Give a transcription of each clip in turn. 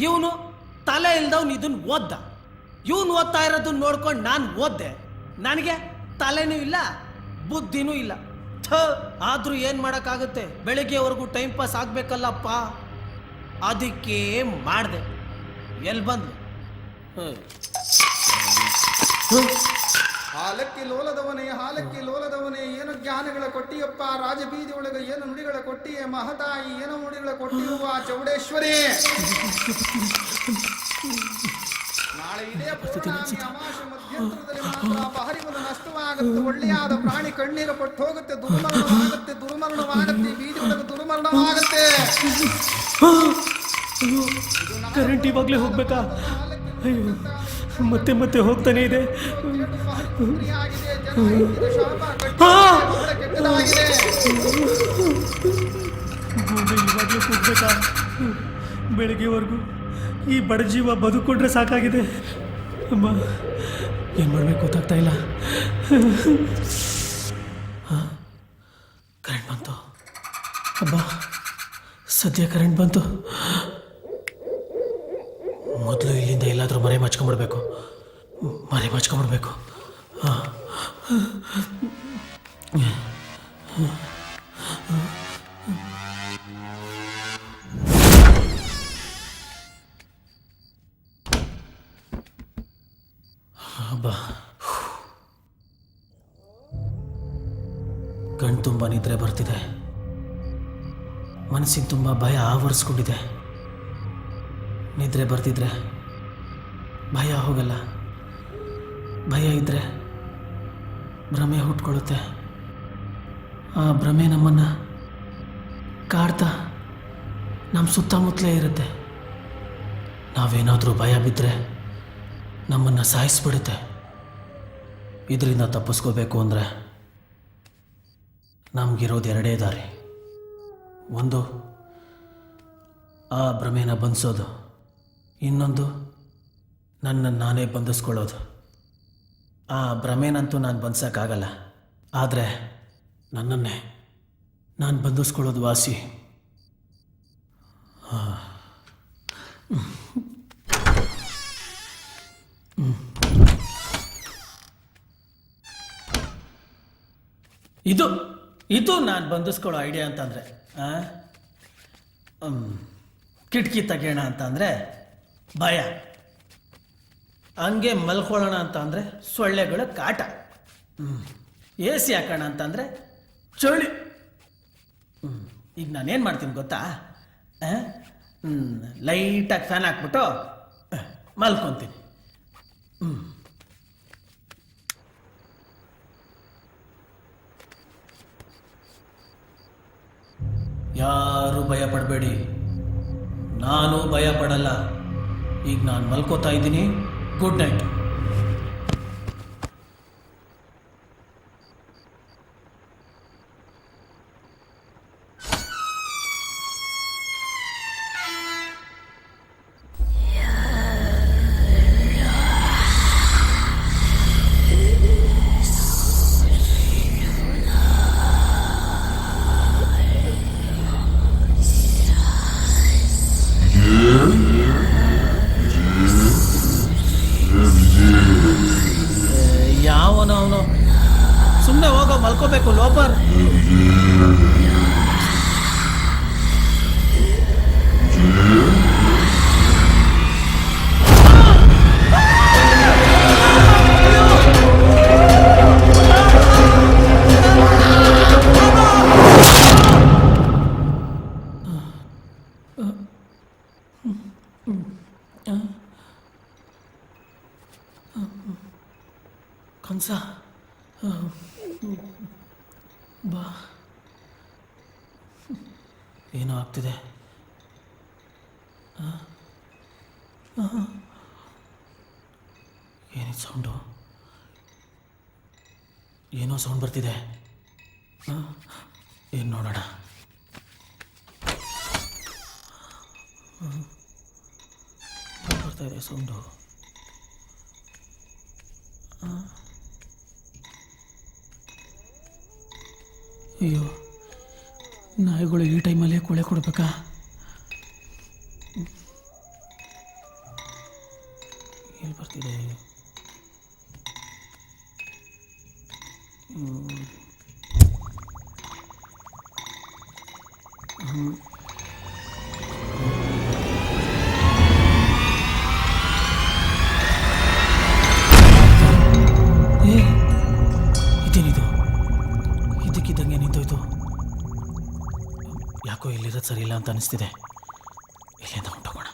ಇವನು ತಲೆ ಇಲ್ದವ್ನು ಇದನ್ನ ಓದ್ದ. ಇವನು ಓದ್ತಾ ಇರೋದನ್ನ ನೋಡ್ಕೊಂಡು ನಾನು ಓದ್ದೆ. ನನಗೆ ತಲೆನೂ ಇಲ್ಲ ಬುದ್ಧಿನೂ ಇಲ್ಲ. ಆದ್ರೂ ಏನ್ ಮಾಡಕ್ಕಾಗುತ್ತೆ, ಬೆಳಿಗ್ಗೆವರೆಗೂ ಟೈಮ್ ಪಾಸ್ ಆಗ್ಬೇಕಲ್ಲಪ್ಪ. ಅದಕ್ಕೆ ಮಾಡಿದೆ. ಎಲ್ಲಿ ಬಂದು ಹಾಲಕ್ಕಿ ಲೋಲದವನೇ ಏನು ಜ್ಞಾನಗಳ ಕೊಟ್ಟಿಯಪ್ಪ, ರಾಜಬೀದಿ ಒಳಗೆ ಏನು ನುಡಿಗಳ ಕೊಟ್ಟಿಯೇ, ಮಹತಾಯಿ ಏನು ನುಡಿಗಳ ಕೊಟ್ಟಿರುವ ಚೌಡೇಶ್ವರಿ. ನಾಳೆ ಇದೇ ಪೌರ್ಣಮಿ ಅಮಾವಾಸ್ಯೆ ಮಧ್ಯಂತರದಲ್ಲಿ ಮಾತ್ರ ಅಪಹರಿವನ್ನು ನಷ್ಟವಾಗುತ್ತೆ. ಒಳ್ಳೆಯಾದ ಪ್ರಾಣಿ ಕಣ್ಣೀರು ಪಟ್ಟು ಹೋಗುತ್ತೆ, ದುರ್ಮರಣವಾಗುತ್ತೆ, ಬೀದಿ ಒಳಗೆ ದುರ್ಮರಣವಾಗುತ್ತೆ. ಕರೆಂಟ್ ಇವಾಗಲೇ ಹೋಗ್ಬೇಕಾ? ಅಯ್ಯೋ, ಮತ್ತೆ ಮತ್ತೆ ಹೋಗ್ತಾನೆ ಇದೆ. ಇವಾಗಲೇ ಹೋಗ್ಬೇಕಾ? ಬೆಳಗ್ಗೆವರೆಗೂ ಈ ಬಡಜೀವ ಬದುಕೊಂಡ್ರೆ ಸಾಕಾಗಿದೆ. ಅಮ್ಮ, ಏನು ಮಾಡಬೇಕು ಗೊತ್ತಾಗ್ತಾ ಇಲ್ಲ. ಕರೆಂಟ್ ಬಂತು. ಅಬ್ಬ, ಸದ್ಯ ಕರೆಂಟ್ ಬಂತು. ಮೊದಲು ಇಲ್ಲಿಂದ ಎಲ್ಲಾದರೂ ಮರೆ ಮಚ್ಕೊಂಡ್ಬಿಡ್ಬೇಕು. ಅಬ್ಬಾ, ಕಣ್ ತುಂಬ ನಿದ್ರೆ ಬರ್ತಿದೆ. ಮನಸ್ಸಿನ ತುಂಬ ಭಯ ಆವರಿಸ್ಕೊಂಡಿದೆ. ನಿದ್ರೆ ಬರ್ತಿದ್ರೆ ಭಯ ಹೋಗಲ್ಲ. ಭಯ ಇದ್ದರೆ ಭ್ರಮೆ ಹುಟ್ಕೊಳ್ಳುತ್ತೆ. ಆ ಭ್ರಮೆ ನಮ್ಮನ್ನು ಕಾಡ್ತಾ ನಮ್ಮ ಸುತ್ತಮುತ್ತಲೇ ಇರುತ್ತೆ. ನಾವೇನಾದರೂ ಭಯ ಬಿದ್ದರೆ ನಮ್ಮನ್ನು ಸಾಯಿಸ್ಬಿಡುತ್ತೆ. ಇದರಿಂದ ತಪ್ಪಿಸ್ಕೋಬೇಕು ಅಂದರೆ ನಮಗಿರೋದು ಎರಡೇ ದಾರಿ. ಒಂದು, ಆ ಭ್ರಮೆನ ಬಂಧಿಸೋದು. ಇನ್ನೊಂದು, ನನ್ನನ್ನು ನಾನೇ ಬಂಧಿಸ್ಕೊಳ್ಳೋದು. ಆ ಭ್ರಮೆನಂತೂ ನಾನು ಬಂಧಿಸೋಕ್ಕಾಗಲ್ಲ, ಆದರೆ ನನ್ನನ್ನೇ ನಾನು ಬಂಧಿಸ್ಕೊಳ್ಳೋದು ವಾಸಿ. ಇದು ನಾನು ಬಂಧಿಸ್ಕೊಳ್ಳೋ ಐಡಿಯಾ ಅಂತಂದರೆ, ಕಿಟಕಿ ತೆಗೆಯೋಣ ಅಂತಂದರೆ ಭಯ, ಹಂಗೆ ಮಲ್ಕೊಳ್ಳೋಣ ಅಂತ ಅಂದರೆ ಸೊಳ್ಳೆಗಳ ಕಾಟ, AC ಹಾಕೋಣ ಅಂತಂದರೆ ಚಳಿ. ಈಗ ನಾನೇನು ಮಾಡ್ತೀನಿ ಗೊತ್ತಾ? ಲೈಟಾಗಿ ಫ್ಯಾನ್ ಹಾಕ್ಬಿಟ್ಟು ಮಲ್ಕೊತೀನಿ. ಯಾರು ಭಯ ಪಡಬೇಡಿ, ನಾನು ಭಯ ಪಡಲ್ಲ. ಈಗ ನಾನು ಮಲ್ಕೋತಾ ಇದ್ದೀನಿ. Good night. ಯಾವನವನು ಸುಮ್ಮನೆ ಹೋಗೋ, ಮಲ್ಕೋಬೇಕು ಲೋಪರ್. ಕಂಸ, ಬಾ. ಏನೋ ಆಗ್ತಿದೆ. ಏನಿದು ಸೌಂಡು? ಏನೋ ಸೌಂಡ್ ಬರ್ತಿದೆ. ಏನು ನೋಡೋಣ. ಬರ್ತಾ ಇದೆ ಸೌಂಡು. ಅಯ್ಯೋ, ನಾಯಿಗಳು ಈ ಟೈಮಲ್ಲೇ ಕೊಳೆ ಕೊಡ್ಬೇಕಾ? ಎಲ್ಲಿ ಬರ್ತಿದೆ? ಇದೇನಿದು? ಇದಕ್ಕಿದ್ದಂಗೆ ನಿಂತೋಯ್ತು. ಯಾಕೋ ಇಲ್ಲಿರೋದು ಸರಿ ಇಲ್ಲ ಅಂತ ಅನಿಸ್ತಿದೆ. ಇಲ್ಲಿಂದ ಹೊಂಟೋಗೋಣ.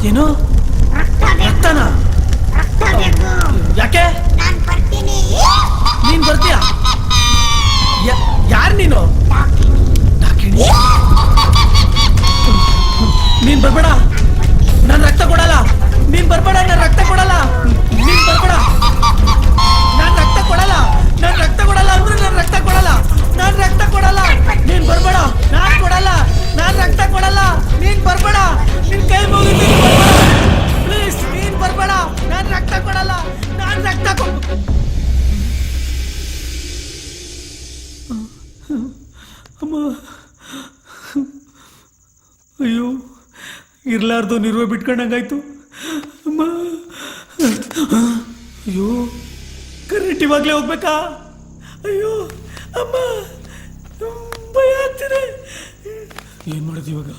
ಏನು? ರಕ್ತನ? ಯಾಕೆ? ನೀನ್ ಬರ್ತೀಯ? ಯಾರು ನೀನು? ಡಾಕಿಣಿ? ನೀನ್ ಬರ್ಬೇಡ, ನಾನು ರಕ್ತ ಕೊಡಲ್ಲ. ನೀನ್ ಬರ್ಬೇಡ, ನಾನು ರಕ್ತ ಕೊಡಲ್ಲ. ನೀನ್ ಬರ್ಬೇಡ, ನಾನು ರಕ್ತ ಕೊಡಲ್ಲ. ನಾನು ರಕ್ತ ಕೊಡಲ್ಲ ಅಂದ್ರೆ ನಾನು ರಕ್ತ ಕೊಡಲ್ಲ. ನಾನು ರಕ್ತ ಕೊಡಲ್ಲ. ನೀನ್ ಬರ್ಬೇಡ, ನಾನ್ ಕೊಡಲ್ಲ. ನಾನು ರಕ್ತ ಕೊಡಲ್ಲ. ನೀನ್ ಬರ್ಬೇಡ, ನಿನ್ ಕೈ ಮುಗಿದು ಪ್ಲೀಸ್. ನೀನ್ ಬರ್ಬೇಡ, ನಾನು ರಕ್ತ ಕೊಡಲ್ಲ. ನಾನು ರಕ್ತ ಅಮ್ಮ. ಅಯ್ಯೋ, ಇರ್ಲಾರ್ದು ನಿರ್ವ ಬಿಟ್ಕೊಂಡಂಗಾಯ್ತು ಅಮ್ಮ. ಅಯ್ಯೋ, ಕರೆಂಟ್ ಇವಾಗಲೇ ಹೋಗ್ಬೇಕಾ? ಅಯ್ಯೋ ಅಮ್ಮ, ಭಯ ಆಗ್ತಿದೆ. ಏನು ಮಾಡೋದು ಇವಾಗ?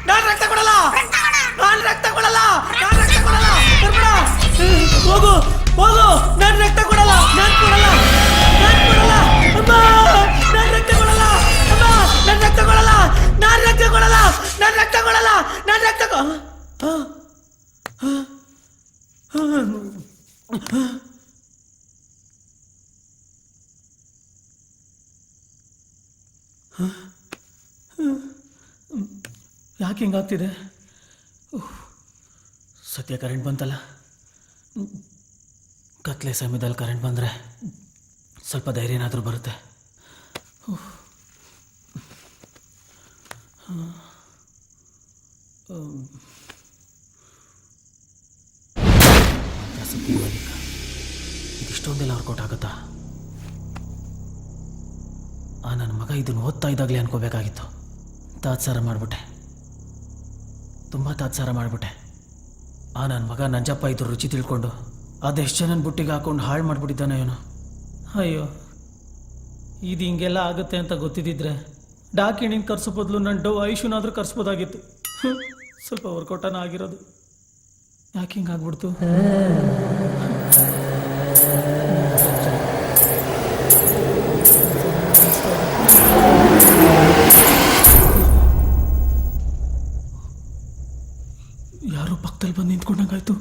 ನಾನು ರಕ್ತ ಕೊಡಲ್ಲ. ನಾನು ರಕ್ತ ಕೊಡಲ್ಲ. ನಾನು ರಕ್ತ ಕೊಡಲ್ಲ. ಬರ್ಬೇಡ, ಹೋಗು ಹೋಗು. ನಾನು ರಕ್ತ ಕೊಡಲ್ಲ. ನಾನು ಕೊಡಲ್ಲ. ನಾನು ಕೊಡಲ್ಲ ಅಮ್ಮ. ನಾನು ರಕ್ತ ಕೊಡಲ್ಲ ಅಮ್ಮ. ನಾನು ರಕ್ತ ಕೊಡಲ್ಲ. ನಾನು ರಕ್ತ ಕೊಡಲ್ಲ. ನಾನು ರಕ್ತ ಕೊಡಲ್ಲ. ನಾನು ರಕ್ತ ಯಾಕೆ ಹಿಂಗಾಗ್ತಿದೆ? ಸದ್ಯ ಕರೆಂಟ್ ಬಂತಲ್ಲ. ಕತ್ಲೆ ಸಮಯದಲ್ಲಿ ಕರೆಂಟ್ ಬಂದರೆ ಸ್ವಲ್ಪ ಧೈರ್ಯ ಏನಾದರೂ ಬರುತ್ತೆ. ಇದಿಷ್ಟೊಂದೆಲ್ಲ ವರ್ಕೌಟ್ ಆಗುತ್ತಾ? ನನ್ನ ಮಗ ಇದನ್ನು ಓದ್ತಾ ಇದ್ದಾಗಲೇ ಅನ್ಕೋಬೇಕಾಗಿತ್ತು. ತಾತ್ಸಾರ ಮಾಡಿಬಿಟ್ಟೆ, ತುಂಬ ತಾತ್ಸಾರ ಮಾಡಿಬಿಟ್ಟೆ. ನನ್ನ ಮಗ ನಂಜಪ್ಪ ಇದ್ರ ರುಚಿ ತಿಳ್ಕೊಂಡು ಅದೆಷ್ಟು ಜನನ ಬುಟ್ಟಿಗೆ ಹಾಕೊಂಡು ಹಾಳು ಮಾಡಿಬಿಟ್ಟಿದ್ದಾನೆ ಏನೋ. ಅಯ್ಯೋ, ಇದು ಹಿಂಗೆಲ್ಲ ಆಗುತ್ತೆ ಅಂತ ಗೊತ್ತಿದ್ದಿದ್ರೆ ಡಾಕಿಣಿನ ಕರ್ಸೋ ಬದಲು ನನ್ನ ಡವ್ ಐಶುನಾದರೂ ಕರ್ಸ್ಬೋದಾಗಿತ್ತು. ಸ್ವಲ್ಪ ವರ್ಕೌಟನ ಆಗಿರೋದು. ಯಾಕೆ ಹಿಂಗಾಗ್ಬಿಡ್ತು? ಕಳ್ಕೊಂಡಂಗಾಯ್ತು.